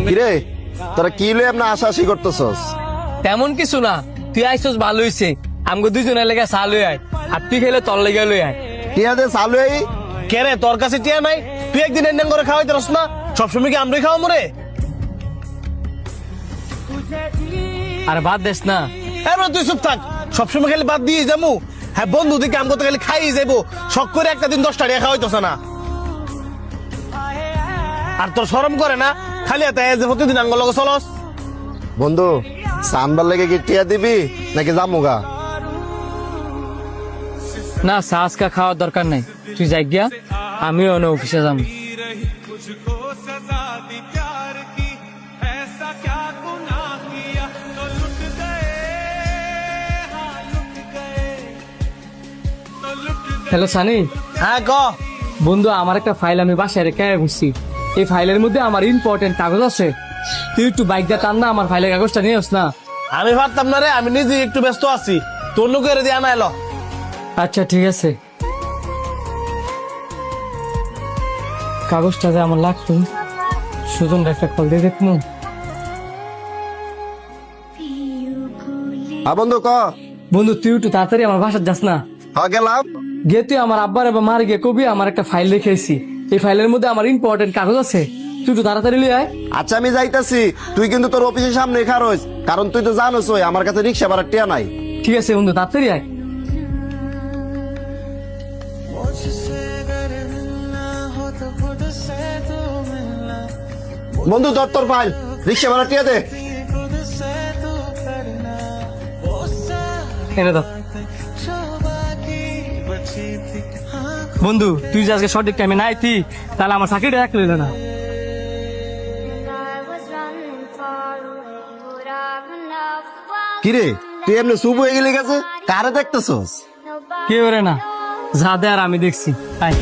কিরে তোরা কি লই এমন আশাআশি করতেছস? তেমন কিছু না, তুই আইসস ভালো হইছে। আমগো দুজনের লেগে চা লই আয়, আর তুই খেলে তোর লেগে লই আয়। টিয়া দে চালু এই। কে রে তোর কাছে টিয়া নাই? তুই একদিন এন্ডেন করে খাওয়াইতে রস না, সবসময় কি আমরাই খাওয়া মরে? আর বাদ দেস না। এবার তুই চুপ থাক, সবসময় খালি বাদ দিয়ে যাবো। হ্যাঁ বন্ধু দিকে আমগো তো খালি খাইয়ে যাবো, শখ করে একটা দিন 10টা টাকা খাওয়াইতেছে না। আর তোর শরম করে না? খালি এত যে প্রতিদিন আঙ্গ লগে চলস। বন্ধু সানবার লেগে কি টিয়া দিবি নাকি জামুগা? না চা আজকে খাওয়ার দরকার নাই, তুই যাই গিয়া, আমিও অন্য অফিসে যাবো। হ্যালো সানি। হ্যাঁ ক। বন্ধু আমার একটা ফাইল আমি বাসায় রেখে বুঝছি, এই ফাইলের মধ্যে আমার ইম্পর্টেন্ট কাগজ আছে। তুই একটু বাইক দিয়ে টান না, আমার ফাইলের কাগজটা নিয়ে আস না। আমি পারতাম না রে, আমি নিজে একটু ব্যস্ত আছি, তোর লোকের দিয়ে আনা এলো। আচ্ছা ঠিক আছে। কাগজটা যে আমার লাগতো, সুজন একটা কল দিয়ে দেখবো। বন্ধু ক। বন্ধু তুই একটু তাড়াতাড়ি আমার বাসার যাস না। গেলাম। গিয়ে তুই আমার আব্বার এবার মার গিয়ে কবি আমার একটা ফাইল রেখেছি, এই ফাইলের মধ্যে আমার ইম্পর্টেন্ট কাগজ আছে, তুই একটু তাড়াতাড়ি লিয়ে আয়। আচ্ছা আমি যাইতাছি, তুই কিন্তু তোর অফিসের সামনে খারোস, কারণ তুই তো জানোস ওই আমার কাছে রিক্সা ভাড়া টিয়া নাই। ঠিক আছে বন্ধু, তাড়াতাড়ি আয়। বন্ধু ধর তোর ফাইল, রিক্সা ভাড়া টিয়া দে। এনে দাও। বন্ধু তুই যে আজকে সঠিক টাইমে নাই তুই, তাহলে আমার চাকরিটা এক লইল না। কিরে তুই এমনি চুপ হয়ে গেলি গেছে, কারে দেখতেছস? কেউ রে না, যা দে আর আমি দেখছি। আয়।